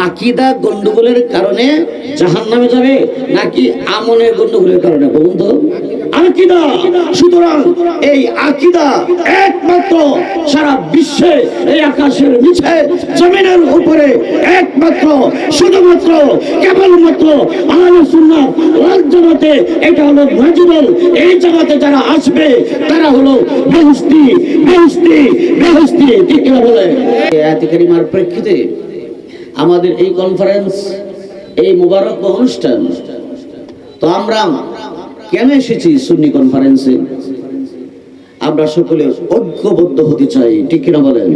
আকীদা গন্ডগোলের কারণে জাহান্নামে যাবে নাকি আমলের গন্ডগোলের কারণে? বলুন তো। আকীদা। সুতরাং এই আকীদা একমাত্র সারা বিশ্বে, এই আকাশের নিচে জমিনের উপরে একমাত্র শুধুমাত্র কেবলমাত্র আহলে সুন্নাত ওয়াল জামাতে, এটা হলো নাজিবুল। এই জামাতে যারা আসবে তারা হলো বেহেশতি বেহেশতি বেহেশতি। ঠিক কি বলে? এই আয়াত কারিমার প্রেক্ষিতে আমাদের এই কনফারেন্স, এই মুবারক অনুষ্ঠান, তো আমরা কেন এসেছি সুন্নি কনফারেন্সে? আমরা সকলে ঐক্যবদ্ধ হতে চাই। ঠিক কিনা বলেন?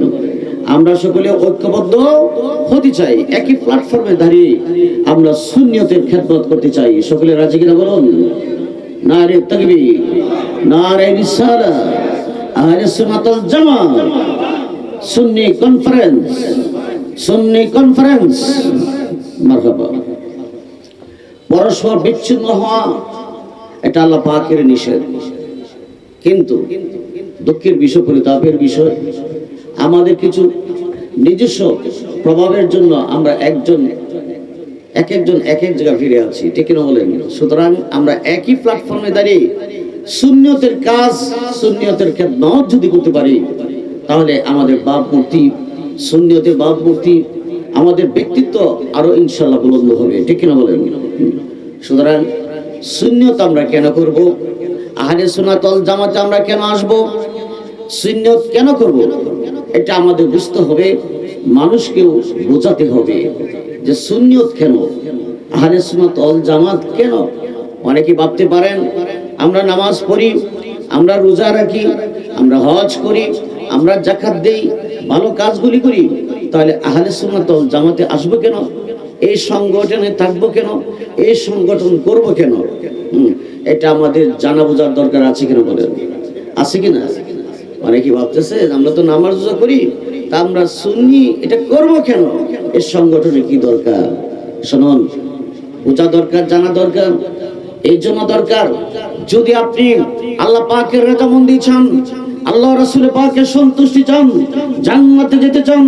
আমরা সকলে ঐক্যবদ্ধ হতে চাই, একই প্ল্যাটফর্মে দাঁড়িয়ে আমরা সুন্নিয়তের খেদমত করতে চাই। সকলে রাজি কিনা বলুন? নারে তাকবীর, নারে রিসালাহ, আহলে সুন্নাত ওয়াল জামাত, সুন্নি কনফারেন্স, সুন্নি কনফারেন্স। মারহাবা। পরস্পর বিচ্ছিন্ন হওয়া এটা আল্লাহ পাকের নিষেধ, কিন্তু দুঃখের বিষয়, পরিতাপের বিষয়, আমাদের কিছু নিজস্ব প্রভাবের জন্য আমরা এক একজন এক এক জায়গায় ফিরে আছি। ঠিক কিনা বলেন? সুতরাং আমরা একই প্ল্যাটফর্মে দাঁড়িয়ে সুন্নিয়তের কাজ, সুন্নিয়তের খেদমত যদি করতে পারি, তাহলে আমাদের ভাবমূর্তি, সুন্নিয়তের ভাবমূর্তি, আমাদের ব্যক্তিত্ব আরো ইনশাআল্লাহ বুলন্দ হবে। ঠিক কিনা বলেন? সুতরাং সুন্নিয়ত আমরা কেন করব? আহলে সুন্নাত ওয়াল জামাতে আমরা কেন আসব? সুন্নিয়ত কেন করব? এটা আমাদের বুঝতে হবে, মানুষকেও বোঝাতে হবে যে সুন্নিয়ত কেন, আহলে সুন্নাত ওয়াল জামাত কেন। অনেকে ভাবতে পারেন আমরা নামাজ পড়ি, আমরা রোজা রাখি, আমরা হজ করি, আমরা যাকাত দেই, ভালো কাজগুলি করি, তাহলে আহলে সুন্নাত ওয়াল জামাতে আসবো কেন? এই সংগঠনে থাকবো কেন? এই সংগঠন করব কেন? এটা আমাদের জানা বোঝার দরকার আছে কিনা বলেন? আছে কিনা? অনেকে ভাবতেছে আমরা তো নামাজ রোজা করি, তা আমরা সুন্নি, এটা করব কেন? এই সংগঠনে কি দরকার? শুনুন, বোঝা দরকার, জানা দরকার। এই জন্য দরকার, যদি আপনি আল্লাহ পাকের রেজামন্দি চান, আল্লাহ রাসূল পাকের সন্তুষ্টি চান, জান্নাতে যেতে চান,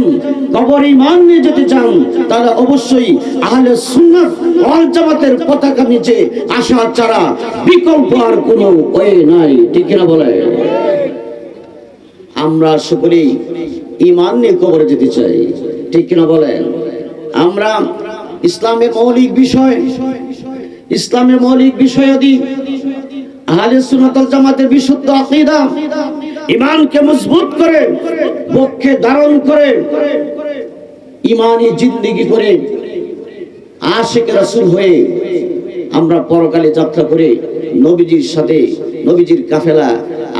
কবরে ঈমান নিয়ে যেতে চান, তাহলে অবশ্যই আহলে সুন্নাত ওয়াল জামাতের পতাকা নিচে আসা ছাড়া বিকল্প আর কোনো ওয়ে নাই। ঠিক কিনা বলে? আমরা সকলেই ঈমান নিয়ে কবরে যেতে চাই। ঠিক কিনা বলেন? আমরা ইসলামের মৌলিক বিষয়, ইসলামের মৌলিক বিষয়াদি, আহলে সুন্নাত ওয়াল জামাতের বিশুদ্ধ আকীদা, ঈমানকে মজবুত করে, পক্ষে ধারণ করে, ঈমানি জিন্দেগি করে, আশিক রাসূল হয়ে আমরা পরকালে যাত্রা করে নবীজির সাথে, নবীজির কাফেলা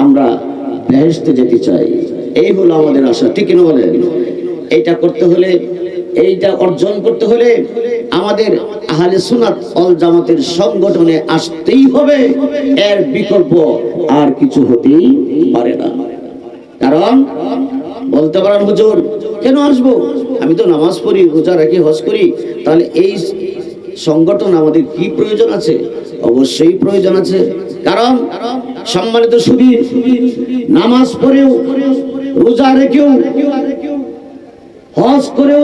আমরা বেহেশতে যেতে চাই। এই হলো আমাদের আশা। ঠিক কিনা বলেন? এইটা করতে হলে, এইটা অর্জন করতে হলে আমাদের আহলে সুন্নাত ওয়াল জামাতের সংগঠনে আসতেই হবে। এর বিকল্প আর কিছু হতেই পারে না। কারণ বলতে পারেন হুজুর কেন আসবো? আমি তো নামাজ পড়ি, রোজা রাখি, হজ করি, তাহলে এই সংগঠন আমাদের কি প্রয়োজন আছে? অবশ্যই প্রয়োজন আছে। কারণ সম্মানিত সুধী, নামাজ পড়েও, রোজা রেখেও, হজ করেও,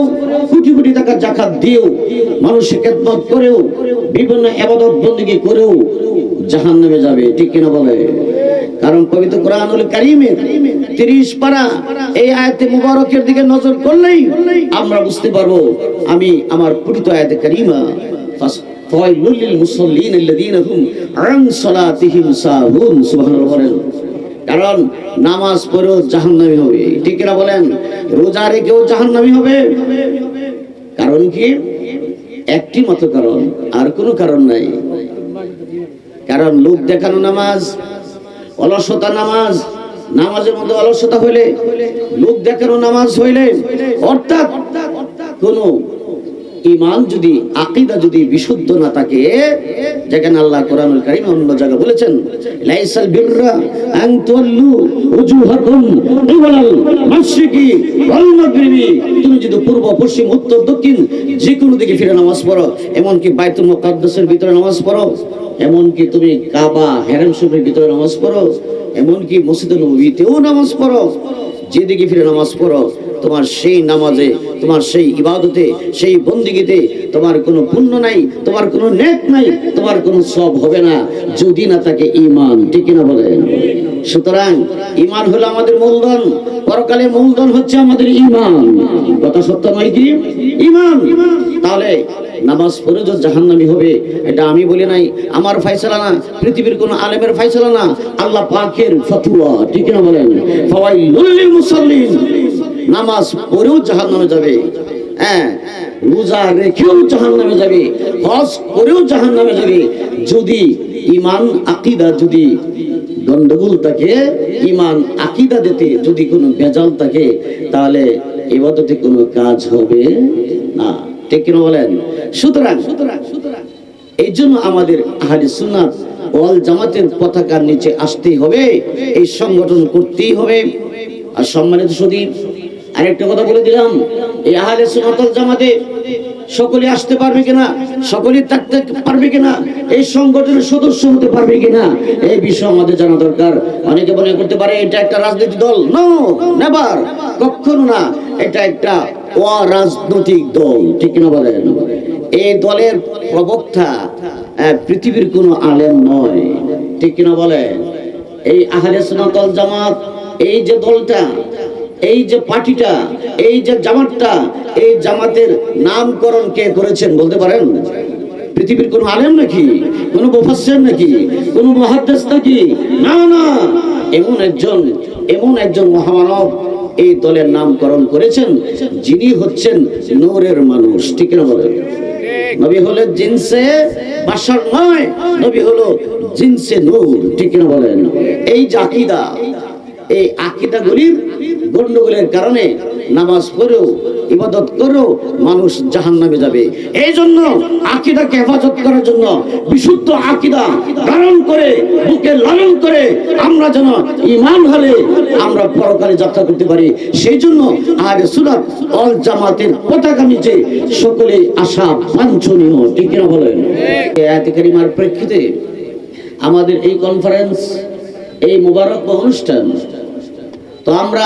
কোটি কোটি টাকা যাকাত দিয়েও, মানুষের খেদমত করেও, বিভিন্ন ইবাদত বندگی করেও জাহান্নামে যাবে। ঠিক কিনা বলে? কারণ পবিত্র কোরআনুল কারীমের 30 পারা এই আয়াতে মুবারকের দিকে নজর করলেই আমরা বুঝতে পারবো, আমি আমার পবিত্র আয়াতে কারীমা ফাওয়াইলুল লিল মুসাল্লিন আল্লাযীনা হুম আন সালাতিহিম সাহুন, সুবহানাল্লাহ বলেন। কারণ নামাজ পড়েও জাহান্নামী হবে। ঠিক কিনা বলেন? রোজা রেখেও জাহান্নামী হবে। কারণ কি? একটি মাত্র কারণ, আর কোনো কারণ নাই। কারণ লোক দেখানো নামাজ, অলসতা নামাজ, নামাজের মধ্যে অলসতা হইলে, লোক দেখানো নামাজ হইলে, অর্থাৎ কোনো ঈমান যদি, আকীদা যদি বিশুদ্ধ না থাকে, যেখানে আল্লাহ কোরআনুল কারীমে অন্য জায়গায় বলেছেন লাইসাল বিররা আন তুওয়াল্লু উজুহাকুম কিবালাল মাশরিকি ওয়াল মাগরিবি, তুমি যদি পূর্ব, পশ্চিম, উত্তর, দক্ষিণ যে কোনো দিকে ফিরে নামাজ পড়ো, এমনকি বাইতুল মুকাদ্দাসের ভিতরে নামাজ পড়ো, এমনকি তুমি কাবা হেরেম শরীফের ভিতরে নামাজ পড়ো, এমনকি মসজিদে নববীতেও নামাজ পড়ো, যেদিকে ফিরে নামাজ পড়ো, তোমার সেই নামাজে, তোমার সেই ইবাদতে, সেই বন্দিগিতে তোমার কোনো পুণ্য নাই, তোমার কোনো নেক নাই, তোমার কোনো সব হবে না যদি না থাকে ঈমান। ঠিক কিনা বলেন? সুতরাং ঈমান হলো আমাদের মূলধন, পরকালে মূলধন হচ্ছে আমাদের ঈমান। কথা সত্য নয় কি? ঈমান। তাহলে নামাজ পড়ে যে জাহান্নামী হবে এটা আমি বলি নাই, আমার ফয়সালা না, পৃথিবীর কোন আলেমের ফয়সালা না, আল্লাহ পাকের ফতোয়া। ঠিক না বলেন? ফাওয়াইলুল লিল মুসাল্লিন, নামাজ পড়েও জাহান্নামে যাবে, হ্যাঁ, রোজা রেখেও জাহান্নামে যাবে, হজ করেও জাহান্নামে যাবে যদি ঈমান আকীদা যদি গন্ডগোল থাকে, ঈমান আকীদা দিতে যদি কোনো ভেজাল থাকে, তাহলে ইবাদতে কোনো কাজ হবে না। ঠিক কিনা বলেন? সুতরাং এই জন্য আমাদের আহলে সুন্নাত ওয়াল জামাতের পতাকার নিচে আসতেই হবে, এই সংগঠন করতেই হবে। আর সম্মানিত সুধী, আরেকটা কথা বলে দিলাম, এই আহলে সুন্নাত ওয়াল জামাতে সকলে আসতে পারবে কিনা, সকলে থাকতে পারবে কিনা, এই সংগঠনের সদস্য হতে পারবে কিনা, এই বিষয় আমাদের জানা দরকার। অনেকে মনে করতে পারে এটা একটা রাজনৈতিক দল। নো, নেভার, কখনো না। এটা একটা অরাজনৈতিক দল। ঠিক কিনা বলেন? এই দলের প্রবক্তা পৃথিবীর কোনো আলেম নয়। ঠিক কিনা বলেন? এই আহলে সুন্নাত ওয়াল জামাত, এই যে দলটা, এই যে পার্টিটা, এই যে জামাতটা, এই জামাতের নামকরণ কে করেছেন বলতে পারেন? পৃথিবীর কোন আলেম নাকি, কোন মুফাসসির নাকি, কোন মুহাদ্দিস নাকি? না না, এমন একজন মহামানব এই দলের নামকরণ করেছেন, যিনি হচ্ছেন নূরের মানুষ। ঠিক না বলেন? নবী হলেন জিনসে বাশার নয়, নবী হলো জিনসে নূর। ঠিক না বলেন? এই যে আকীদা, এই আকীদাগুলির গন্ডগোলের কারণে নামাজ পড়েও ইবাদত করেও মানুষ জাহান্নামে যাবে। এই জন্য আকীদাকে হেফাজত করার জন্য, বিশুদ্ধ আকীদা ধারণ করে, বুকে লালন করে আমরা যেন ঈমান হলে আমরা পরকালে যাত্রা করতে পারি, সেই জন্য আহলে সুন্নাত ওয়াল জামাতের পতাকা নিচে সকলে আসা বাঞ্ছনীয়। ঠিক কিনা বলেন? এই আয়াতে কারিমার প্রেক্ষিতে আমাদের এই কনফারেন্স, এই মুবারক অনুষ্ঠান, তো আমরা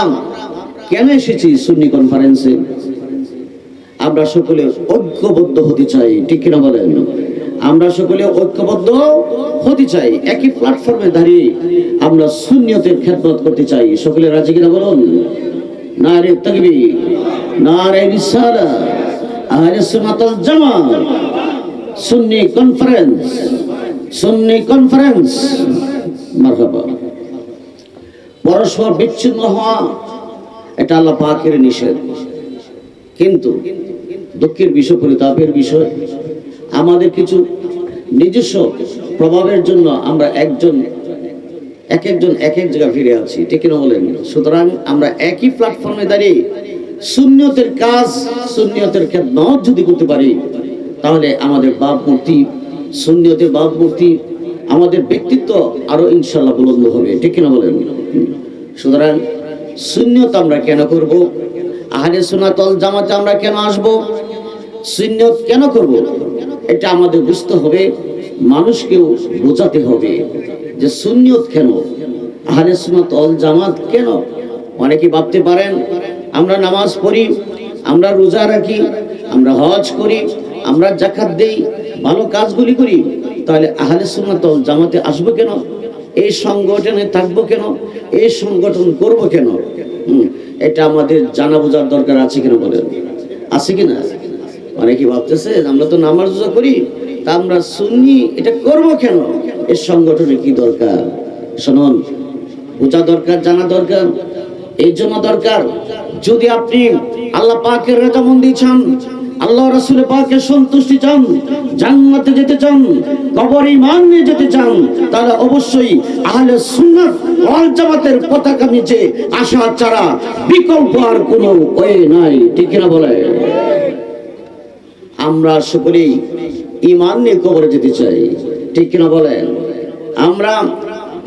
কেন এসেছি সুন্নি কনফারেন্সে? আমরা সকলে ঐক্যবদ্ধ হতে চাই। ঠিক কিনা বলেন? আমরা সকলে ঐক্যবদ্ধ হতে চাই, একই প্ল্যাটফর্মে দাঁড়িয়ে আমরা সুন্নিয়তের খেদমত করতে চাই। সকলে রাজি কিনা বলুন? নারে তাকবীর, নারে রিসালাত, আহলে সুন্নাত ওয়াল জামাত, সুন্নি কনফারেন্স, সুন্নি কনফারেন্স। মারহাবা। পরস্পর বিচ্ছিন্ন হওয়া এটা আল্লাহ পাকের নিষেধ, কিন্তু দুঃখের বিষয়, পরিতাপের বিষয়, আমাদের কিছু নিজস্ব প্রভাবের জন্য আমরা এক একজন এক এক জায়গায় ফিরে আছি। ঠিক কিনা বলেন? সুতরাং আমরা একই প্ল্যাটফর্মে দাঁড়িয়ে সুন্নিয়তের কাজ, সুন্নিয়তের খেদমত যদি করতে পারি, তাহলে আমাদের ভাবমূর্তি, সুন্নিয়তের ভাবমূর্তি, আমাদের ব্যক্তিত্ব আরো ইনশাআল্লাহ বুলন্দ হবে। ঠিক কিনা বলেন? সুতরাং সুন্নিয়ত আমরা কেন করব? আহলে সুন্নাত ওয়াল জামাতে আমরা কেন আসব? সুন্নিয়ত কেন করব? এটা আমাদের বুঝতে হবে, মানুষকেও বোঝাতে হবে যে সুন্নিয়ত কেন, আহলে সুন্নাত ওয়াল জামাত কেন। অনেকে ভাবতে পারেন আমরা নামাজ পড়ি, আমরা রোজা রাখি, আমরা হজ করি, আমরা যাকাত দেই, ভালো কাজগুলি করি, তাহলে আহলে সুন্নাত ওয়াল জামাতে আসবো কেন? এই সংগঠনে থাকবো কেন? এই সংগঠন করব কেন? এটা আমাদের জানা বোঝার দরকার আছে কিনা বলেন? আছে কিনা? অনেকে ভাবতেছে আমরা তো নামাজ রোজা করি, তা আমরা সুন্নি, এটা করব কেন? এই সংগঠনে কি দরকার? শুনুন, বোঝা দরকার, জানা দরকার। এই জন্য দরকার, যদি আপনি আল্লাহ পাকের রাজামন্দি চান, আল্লাহ রাসূল পাকের সন্তুষ্টি চান, জান্নাতে যেতে চান, কবরে ঈমান নিয়ে যেতে চান, তাহলে অবশ্যই আহলে সুন্নাত ওয়াল জামাতের পতাকা নিচে আসা ছাড়া বিকল্প আর কোনো ওয়ে নাই। ঠিক কিনা বলে? আমরা সকলেই ঈমান নিয়ে কবরে যেতে চাই। ঠিক কিনা বলেন? আমরা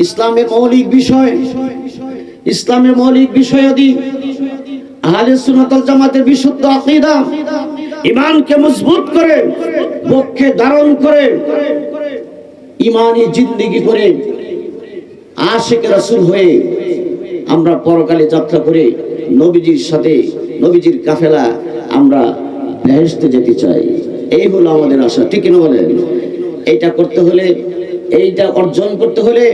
ইসলামের মৌলিক বিষয়, ইসলামের মৌলিক বিষয়াদি, আহলে সুন্নাত ওয়াল জামাতের বিশুদ্ধ আকীদা, ঈমানকে মজবুত করে, বক্ষে ধারণ করে, ঈমানি জিন্দেগি করে, আশিক রাসূল হয়ে আমরা পরকালে যাত্রা করে নবীজির সাথে নবীজির কাফেলা আমরা বেহেশতে যেতে চাই। এই হলো আমাদের আশা, ঠিক কিনা বলেন? এইটা করতে হলে, এইটা অর্জন করতে হলে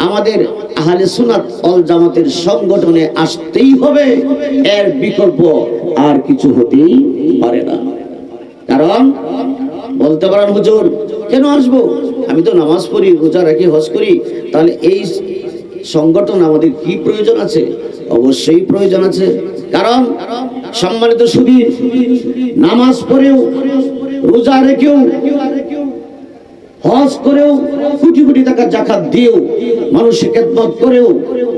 আমাদের আহলে সুন্নাত ওয়াল জামাতের সংগঠনে আসতেই হবে। এর বিকল্প আর কিছু হতেই পারে না। কারণ বলতে পারেন, হুজুর কেন আসবো, আমি তো নামাজ পড়ি, রোজা রাখি, হজ করি, তাহলে এই সংগঠন আমাদের কি প্রয়োজন আছে? অবশ্যই প্রয়োজন আছে। কারণ সম্মানিত সুধী, নামাজ পড়েও, রোজা রেখেও, হজ করেও, কোটি কোটি টাকা যাকাত দিয়েও, মানুষের খেদমত করেও,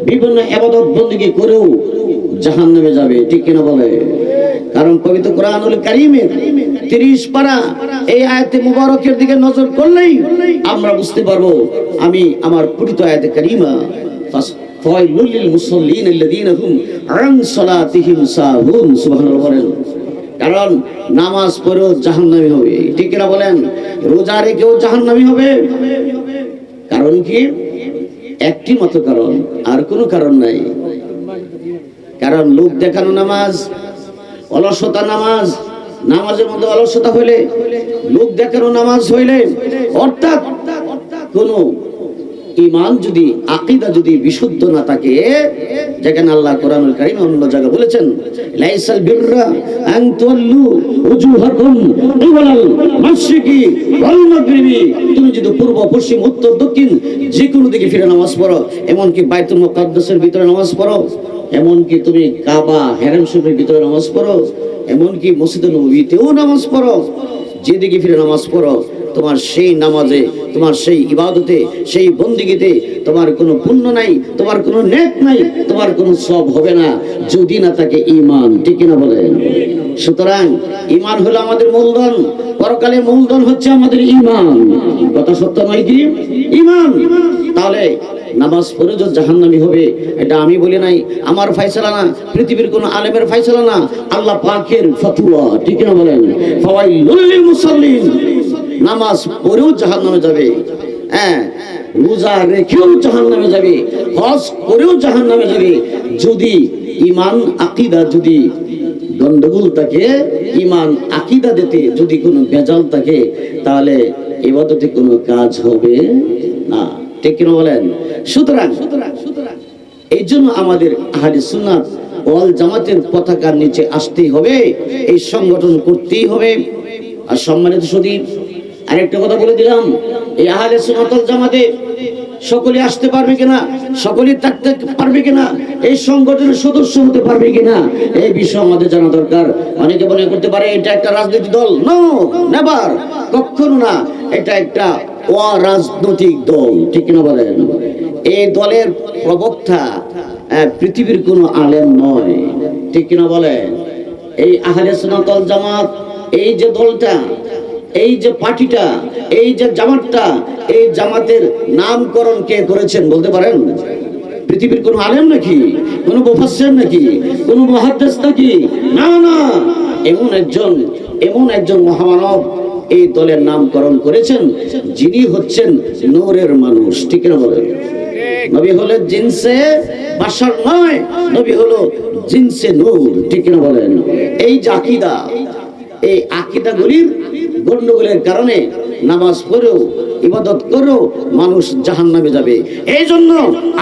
বিভিন্ন ইবাদত বندگی করেও জাহান্নামে যাবে, ঠিক কিনা বলে? কারণ পবিত্র কোরআনুল কারীমের 30 পারা এই আয়াতে মুবারকের দিকে নজর করলেই আমরা বুঝতে পারবো, আমি আমার পঠিত আয়াতে কারীমা ফাওয়াইলুল লিল মুসাল্লিন আল্লাযীনা হুম আন সালাতিহিম সাহুন, সুবহানাল্লাহ বলেন। কারণ নামাজ পড়েও জাহান্নামী হবে, ঠিক কিনা বলেন? রোজা রেখেও জাহান্নামী হবে। কারণ কি? একটি মাত্র কারণ, আর কোনো কারণ নাই। কারণ লোক দেখানো নামাজ, অলসতা নামাজ, নামাজের মধ্যে অলসতা হইলে, লোক দেখানো নামাজ হইলে, অর্থাৎ কোন ঈমান যদি, আকীদা যদি বিশুদ্ধ না থাকে, যেখানে আল্লাহ কোরআনুল কারীমে অন্য জায়গায় বলেছেন, লাইসাল বিররা আন তুওয়াল্লু উজুহাকুম কিবালাল মাশরিকি ওয়াল মাগরিবি, তুমি যদি পূর্ব, পশ্চিম, উত্তর, দক্ষিণ যে কোনো দিকে ফিরে নামাজ পড়ো, এমনকি বাইতুল মুকাদ্দাসের ভিতরে নামাজ পড়ো, এমনকি তুমি কাবা হেরেম শরীফের ভিতরে নামাজ পড়ো, এমনকি মসজিদে নববীতেও নামাজ পড়ো, যেদিকে ফিরে নামাজ পড়ো, তোমার সেই নামাজে, তোমার সেই ইবাদতে, সেই বন্দিগিতে তোমার কোনো পুণ্য নাই, তোমার কোনো নেক নাই, তোমার কোনো সওয়াব হবে না যদি না থাকে ঈমান, ঠিক কিনা বলেন? সুতরাং ঈমান হলো আমাদের মূলধন, পরকালে মূলধন হচ্ছে আমাদের ঈমান। কথা সত্য নয় কি? ঈমান। তাহলে নামাজ পড়ে যে জাহান্নামী হবে, এটা আমি বলি নাই, আমার ফয়সালা না, পৃথিবীর কোন আলেমের ফয়সালা না, আল্লাহ পাকের ফতোয়া, ঠিক কিনা বলেন? ফাওয়াইলুল লিল মুসাল্লিন, নামাজ পড়েও জাহান্নামে যাবে, হ্যাঁ, রোজা রেখেও জাহান্নামে যাবে, হজ করেও জাহান্নামে যাবে যদি ঈমান আকীদা যদি গন্ডগোল থাকে, ঈমান আকীদা দিতে যদি কোনো ভেজাল থাকে, তাহলে ইবাদতে কোনো কাজ হবে না, ঠিক কিনা বলেন? সুতরাং এই জন্য আমাদের আহলে সুন্নাত ওয়াল জামাতের পতাকার নিচে আসতেই হবে, এই সংগঠন করতেই হবে। আর সম্মানিত সুধী, আরেকটা কথা বলে দিলাম, এই আহলে সুন্নাত ওয়াল জামাতে সকলে আসতে পারবে কিনা, সকলে থাকতে পারবে কিনা, এই সংগঠনের সদস্য হতে পারবে কিনা, এই বিষয় আমাদের জানা দরকার। অনেকে মনে করতে পারে এটা একটা রাজনৈতিক দল, নো, নেভার, কখনো না, এটা একটা অরাজনৈতিক দল, ঠিক কিনা বলেন? এই দলের প্রবক্তা পৃথিবীর কোনো আলেম নয়, ঠিক কিনা বলেন? এই আহলে সুন্নাত ওয়াল জামাত, এই যে দলটা, এই যে পার্টিটা, এই যে জামাতটা, এই জামাতের নামকরণ কে করেছেন বলতে পারেন? পৃথিবীর কোন আলেম নাকি, কোন মুফাসসির নাকি, কোন মুহাদ্দিস নাকি? না না, এমন একজন মহামানব এই দলের নামকরণ করেছেন, যিনি হচ্ছেন নূরের মানুষ, ঠিক না বলেন? নবী হলো জিনসে বাশার নয়, নবী হলো জিনসে নূর, ঠিক না বলেন? এই যে আকীদা, এই আকীদাগুলির গন্ডগোলের কারণে নামাজ পড়েও, ইবাদত করেও মানুষ জাহান্নামে যাবে। এই জন্য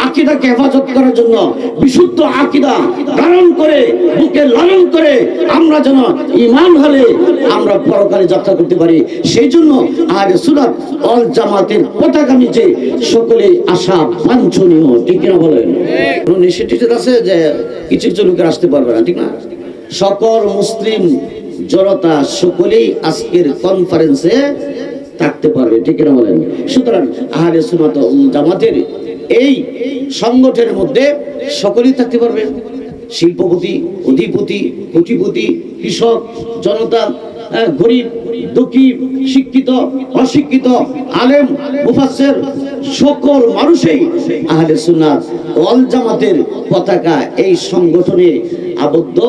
আকীদাকে হেফাজত করার জন্য, বিশুদ্ধ আকীদা ধারণ করে, বুকে লালন করে আমরা যেন ঈমান হলে আমরা পরকালে যাত্রা করতে পারি, সেই জন্য আহলে সুন্নাত ওয়াল জামাতের পতাকা নিচে সকলে আসা বাঞ্ছনীয়, ঠিক না বলেন? কোন নিষেধ আছে যে কিছু কিছু লোকের আসতে পারবে না, ঠিক না? সকল মুসলিম জনতা সকলেই আজকের কনফারেন্সে থাকতে পারবে, ঠিক না বলেন? সুতরাং আহলে সুন্নাত ওয়াল জামাতের এই সংগঠনের মধ্যে সকলেই থাকতে পারবে, শিল্পপতি, অধিপতি, কোটিপতি, কৃষক, জনতা, গরিব, দুঃখী, শিক্ষিত, অশিক্ষিত, আলেম, মুফাসসির, সকল মানুষই আহলে সুন্নাত ওয়াল জামাতের পতাকা এই সংগঠনে আবদ্ধ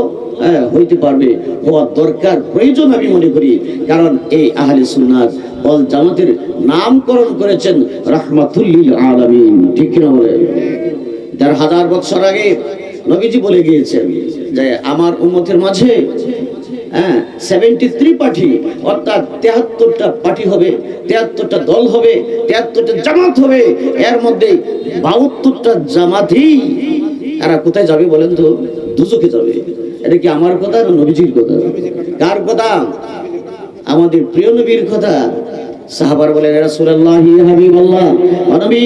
হইতে পারবে, হওয়া দরকার, প্রয়োজন আমি মনে করি। কারণ এই আহলে সুন্নাত ওয়াল জামাতের নামকরণ করেছেন রাহমাতুল লিল আলামিন, ঠিক না বলে? ১,৫০০ বছর আগে নবীজি বলে গিয়েছেন যে আমার উম্মতের মাঝে 73 পার্টি, অর্থাৎ 73টা পার্টি হবে, 73টা দল হবে, 73টা জামাত হবে। এর মধ্যে 72টা জামাতই এরা কোথায় যাবে বলেন তো? দুজকে যাবে। এটা কি আমার কথা না নবীজির কথা? কার কথা? আমাদের প্রিয় নবীর কথা। সাহাবারা বলেন ইয়া রাসূলুল্লাহ ইয়া হাবিবাল্লাহ, ও নবী,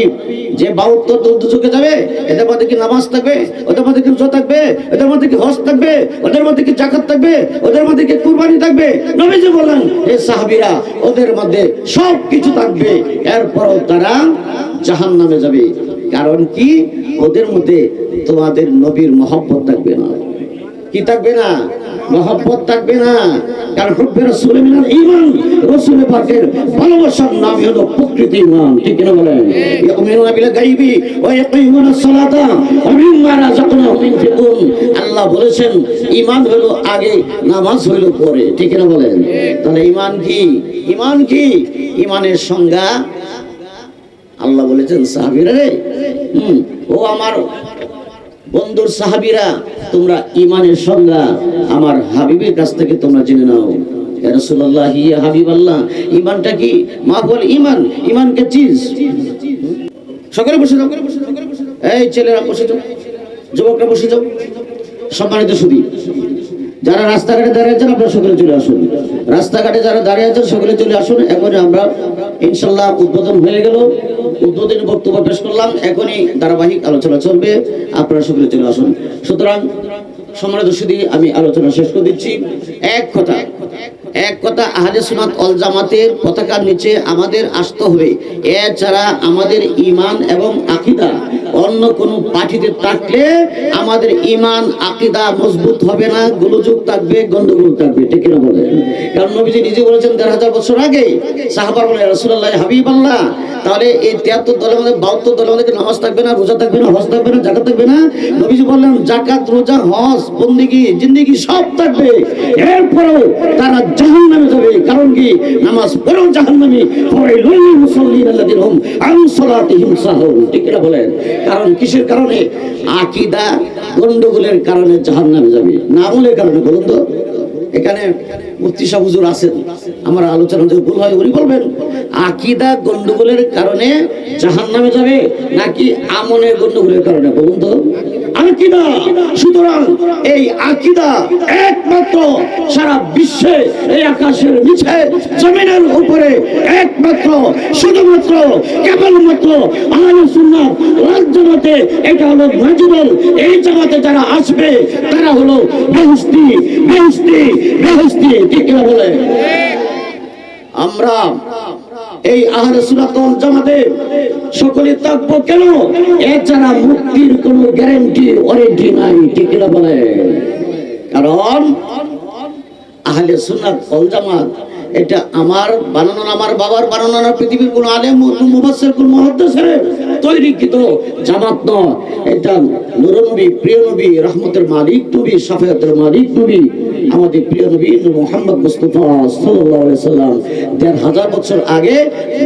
যে 72 দল দুজকে যাবে, এদের মধ্যে কি নামাজ থাকবে? ওদের মধ্যে কি রোজা থাকবে? ওদের মধ্যে কি হজ থাকবে? ওদের মধ্যে কি যাকাত থাকবে? ওদের মধ্যে কি কুরবানি থাকবে? নবীজি বলেন এই সাহাবীরা ওদের মধ্যে সব কিছু থাকবে, এরপরও তারা জাহান্নামে যাবে। কারণ কি? ওদের মধ্যে তোমাদের নবীর মহব্বত থাকবে না। কি থাকবে না? মহব্বত থাকবে না। কারণ হুব্বে রাসূল মিনাল ঈমান, রাসূল পাকের ভালোবাসার নামই হলো প্রকৃত ঈমান। ঠিক না বলেন? ইয়ামিনুনা বিল গায়বি ওয়া ইয়াকিমুনাস সালাতা ওয়া মিম্মা রাযাকনাহুম ইনফিকুন। আল্লাহ বলেছেন ঈমান হলো আগে, নামাজ হলো পরে। ঠিক না বলেন? তাহলে ঈমান কি? ঈমান কি? ঈমানের সংজ্ঞা আল্লাহ বলেছেন সাহাবীরা রে, ও আমার বন্ধুর সাহাবীরা, তোমরা ঈমানের সংজ্ঞা আমার হাবিবের কাছ থেকে তোমরা জেনে নাও। ইয়া রাসূলুল্লাহ ইয়া হাবিবাল্লাহ, ঈমানটা কি? মা বল ঈমান, ঈমান কে চিজ। সকলে বসে যাও, এই ছেলেরা বসে যাও, যুবকরা বসে যাও। সম্মানিত সুধী, যারা রাস্তাঘাটে দাঁড়িয়ে আছেন আপনারা সকলে চলে আসুন। রাস্তাঘাটে যারা দাঁড়িয়ে আছেন সকলে চলে আসুন। এখন আমরা ইনশাআল্লাহ উদ্বোধন হয়ে গেল, উদ্বোধনী বক্তব্য পেশ করলাম, এখনই ধারাবাহিক আলোচনা চলবে, আপনারা সকলে চলে আসুন। সুতরাং সম্মানিত সুধী, আমি আলোচনা শেষ করে দিচ্ছি। এক কথা আহলে সুন্নাত ওয়াল জামাতের পতাকার নিচে আমাদের আসতে হবে। এছাড়া আমাদের ঈমান এবং আকীদা অন্য কোন পার্টিতে থাকলে আমাদের ঈমান আকীদা মজবুত হবে না, গোলযোগ থাকবে, গন্ডগোল থাকবে। ঠিক না বলেন? কারণ নবীজি নিজে বলেছেন ১৫০০ বছর আগে, সাহাবারা বলেন ইয়া রাসূলুল্লাহ হাবিবাল্লাহ, তাহলে এই ৭৩ দলের মধ্যে ৭২ দলের মধ্যে নামাজ থাকবে না, রোজা থাকবে না, হজ থাকবে না, যাকাত থাকবে না? নবীজি বললেন যাকাত, রোজা, হজ, বন্দেগী, জিন্দেগি সব থাকবে, এরপরেও তারা জাহান্নামে যাবে। কারণ কি? নামাজ পড়েও জাহান্নামী। ফাওয়াইলুল লিল মুসাল্লিন আল্লাযিনা হুম আন সালাতিহিম সাহুন। ঠিক না বলেন? কারণ কিসের কারণে? আকীদা গন্ডগোলের কারণে জাহান্নামে যাবে, না আমলের কারণে। বলুন তো, এখানে মুফতি সাহেব হুজুর আছেন, আমার আলোচনা যদি ভুল হয় উনি বলবেন, আকীদা গন্ডগোলের কারণে জাহান্নামে যাবে নাকি আমলের গন্ডগোলের কারণে? বলুন তো। আকীদা। সুতরাং এই আকীদা একমাত্র সারা বিশ্বে, এই আকাশের নিচে, জমিনের উপরে একমাত্র, শুধুমাত্র, কেবলমাত্র আহলে সুন্নাত ওয়াল জামাতে, এটা হলো মাজিবল। এই জামাতে যারা আসবে তারা হলো বেহেশতি, বেহেশতি, বেহেশতি। ঠিক না বলে? আমরা এই আহলে সুন্নাত ওয়াল জামাতে সকলে থাকবো কেন? এছাড়া মুক্তির কোনো গ্যারান্টি, ওয়ারেন্টি নাই। ঠিক না বলে? কারণ আহলে সুন্নাত ওয়াল জামাত এটা আমার বানানো না, আমার বাবার বানানো না, পৃথিবীর কোন আলেম, মুফাসসির, কোন মুহাদ্দিসের তৈরিকৃত জামাত নয়। এটা নূর নবী, প্রিয় নবী, রহমতের মালিক নবী, শাফায়াতের মালিক নবী, আমাদের প্রিয় নবী মুহাম্মদ মুস্তাফা সাল্লাল্লাহু আলাইহি সাল্লাম ১৫০০ বছর আগে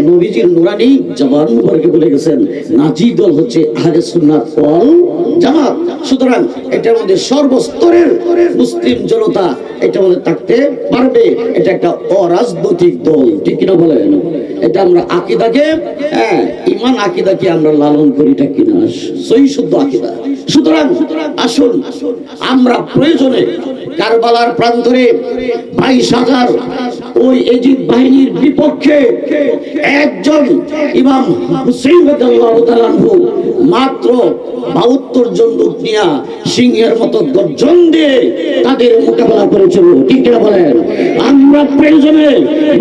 নবীজির নুরানি জবান মুবারকে বলে গেছেন নাজি দল হচ্ছে আহলে সুন্নাত ওয়াল জামাত। সুতরাং এটার মধ্যে সর্বস্তরের মুসলিম জনতা এটার মধ্যে থাকতে পারবে। এটা একটা অরাজনৈতিক দল। ঠিক কিনা বলেন? এটা আমরা আকীদাকে, ঈমান আকীদাকে আমরা লালন করি, এটা কিনা সহি শুদ্ধ আকীদা। সুতরাং আসুন আমরা প্রয়োজনে কারবালার প্রান্তরে ২২,০০০ ওই এজিদ বাহিনীর বিপক্ষে একজন ইমাম হুসাইন রাদিয়াল্লাহু তাআলা আনহু মাত্র ৭২ জন লোক নিয়ে সিংহের মতো গর্জন দিয়ে তাদের মোকাবেলা করেছিল। ঠিক কিনা বলেন? আমরা প্রয়োজনে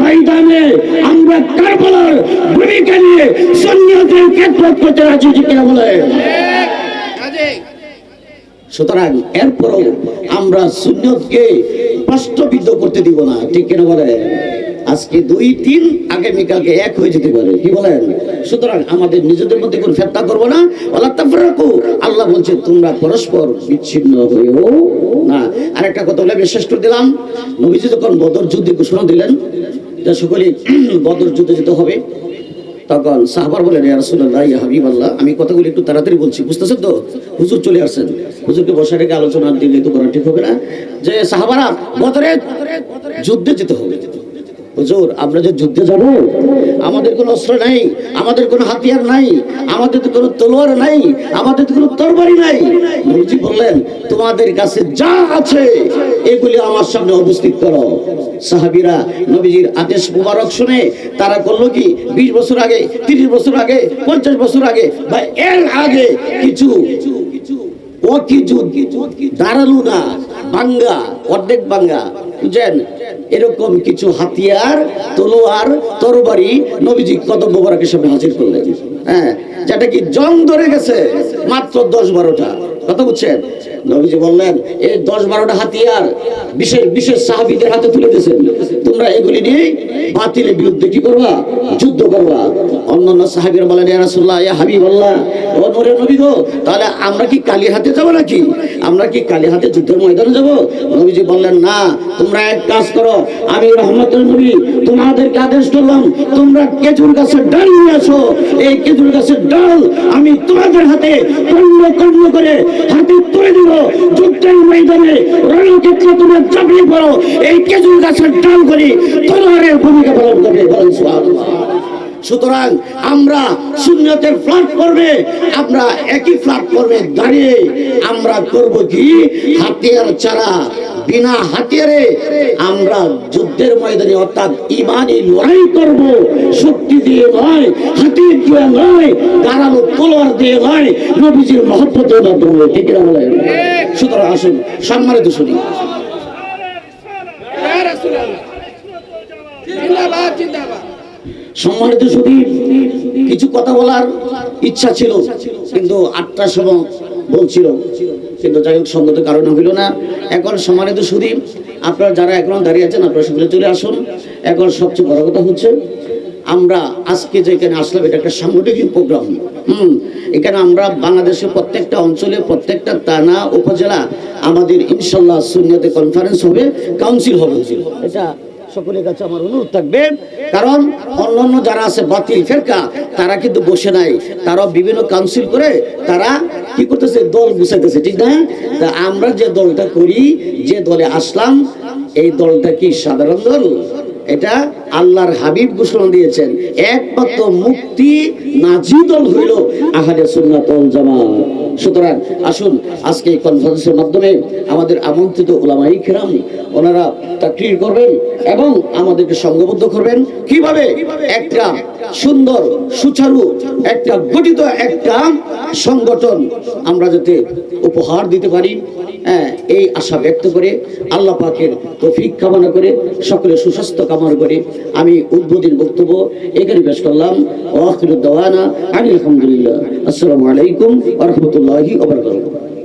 ময়দানে আমরা কারবালার ভূমিকা নিয়ে সুন্নিয়তের খেদমত করতে রাজি। ঠিক কিনা বলেন? সুতরাং এরপরও আমরা সুন্নিয়তকে প্রশ্নবিদ্ধ করতে দিব না। ঠিক কিনা বলেন? আজকে ২, ৩, আগামীকালকে এক হয়ে যেতে পারে। কি বলেন? সুতরাং আমাদের নিজেদের মধ্যে কোনো ফিতনা করব না। ওয়ালা তাফরাকু, আল্লাহ বলছে তোমরা পরস্পর বিচ্ছিন্ন হইও না। আরেকটা কথা বলে বিশেষ করে দিলাম, নবীজি যখন বদর যুদ্ধে ঘোষণা দিলেন যে সকলে বদর যুদ্ধে যেতে হবে, তখন সাহাবার বলেন, ইয়া রাসূলুল্লাহ, ইয়া হাবিবাল্লাহ, আমি কথাগুলো একটু তাড়াতাড়ি বলছি, বুঝতেছেন তো? হুজুর চলে আসছেন, হুজুরকে বসে রেখে আলোচনা দিলে তো করা ঠিক হবে না। যে সাহাবারা, বদরের যুদ্ধে যেতে হবে। হুজুর, আমরা যে যুদ্ধে যাব, আমাদের কোনো অস্ত্র নাই, আমাদের কোনো হাতিয়ার নাই, আমাদের তো কোনো তলোয়ার নাই, আমাদের তো কোনো তরবারি নাই। নবীজি বললেন, তোমাদের কাছে যা আছে এগুলি আমার সামনে উপস্থিত করো। সাহাবীরা নবীজির আদেশ মুবারক শুনে তারা করলো কি, 20 বছর আগে, 30 বছর আগে, 50 বছর আগে বা এর আগে কিছু দাঁড়ালু না, বাঙ্গা, অর্ধেক বাঙ্গা, বুঝছেন, এরকম কিছু হাতিয়ার, তলোয়ার, তরবারি নবীজি কদম মোবারকের সামনে হাজির করলেন। হ্যাঁ, যেটা কি জং ধরে গেছে মাত্র 10-12টা, কথা বুঝছেন? নবীজি বললেন, এই 10-12টা হাতিয়ার বিশেষ বিশেষ সাহাবীদের হাতে তুলে দিয়েছেন, তোমরা এগুলি নিয়ে বাতিলের বিরুদ্ধে কি করবা? যুদ্ধ করবা। অন্যান্য সাহাবীরা বলেন, ইয়া রাসূলুল্লাহ, ইয়া হাবিবাল্লাহ, ও নূরের নবী গো, তাহলে আমরা কি কালী হাতে যাব নাকি? আমরা কি কালী হাতে যুদ্ধের ময়দানে যাব? নবীজি বললেন, না, তোমরা এক কাজ করো, আমি রহমতের নবী তোমাদেরকে আদেশ করলাম, তোমরা খেজুর গাছের ডাল নিয়ে আসো। এই খেজুর গাছের ডাল আমি তোমাদের হাতে কর্ণ কর্ণ করে হাতে তুলে দিব। যুদ্ধের ময়দানে রণক্ষেত্রে তোমরা ঝাঁপিয়ে পড়ো, এই খেজুর গাছের ডাল করে তলোয়ারের ভূমিকা পালন করবে। বলেন সুবহানাল্লাহ। সুতরাং আমরা সুন্নতের প্ল্যাটফর্মে, আমরা একই প্ল্যাটফর্মে দাঁড়িয়ে আমরা করব কি, হাতিয়ার ছাড়া, বিনা হাতিয়ারে আমরা যুদ্ধের ময়দানে অর্থাৎ ইমানি লড়াই করব। শক্তি দিয়ে নয়, হাতিয়ার দিয়ে নয়, ধারালো তলোয়ার দিয়ে নয়, নবীজির মহব্বতের মাধ্যমে। ঠিক না বলেন? সুতরাং আসুন, সম্মানিত শুনি, সম্মানিত শুধু কিছু কথা বলার ইচ্ছা ছিল, কিন্তু 8টার সময় বলছিল, কিন্তু যাই হোক সঙ্গত কারণে হইল না। এখন সম্মানিত শুধু আপনারা যারা এখনো দাঁড়িয়ে আছেন, আপনারা সকলে চলে আসুন। এখন সবচেয়ে বড় কথা হচ্ছে, আমরা আজকে যে এখানে আসলাম, এটা একটা সাংগঠনিক প্রোগ্রাম। এখানে আমরা বাংলাদেশের প্রত্যেকটা অঞ্চলে, প্রত্যেকটা থানা, উপজেলা আমাদের ইনশাল্লাহ সুন্নতে কনফারেন্স হবে, কাউন্সিল হবে। এটা সকলের কাছে আমার অনুরোধ থাকবে, কারণ অন্যান্য যারা আছে বাতিল ফেরকা, তারা কিন্তু বসে নাই, তারাও বিভিন্ন কাউন্সিল করে তারা কি করতেছে, দল গুছাইতেছে, ঠিক না? তা আমরা যে দলটা করি, যে দলে আসলাম, এই দলটা কি সাধারণ দল? এটা আল্লাহর হাবিব ঘোষণা দিয়েছেন, একমাত্র মুক্তি নাজি দল হইল আহলে সুন্নাত ওয়াল জামাত। সুতরাং আসুন, আজকে এই কনফারেন্সের মাধ্যমে আমাদের আমন্ত্রিত উলামায়ে কেরাম ওনারা তাকরীর করবেন এবং আমাদেরকে সংঘবদ্ধ করবেন, কিভাবে একটা সুন্দর, সুচারু, একটা গঠিত একটা সংগঠন আমরা যাতে উপহার দিতে পারি। এই আশা ব্যক্ত করে, আল্লাহ পাকের তৌফিক কামনা করে, সকলের সুস্বাস্থ্য কামনা করে আমি উদ্বোধনী বক্তব্য এখানে পেশ করলাম। ওয়া আখিরু দাওয়ানা আনিল হামদুলিল্লাহ। আসসালামু আলাইকুম ওয়া রাহমাতুল্লাহি ওয়া বারাকাতুহু।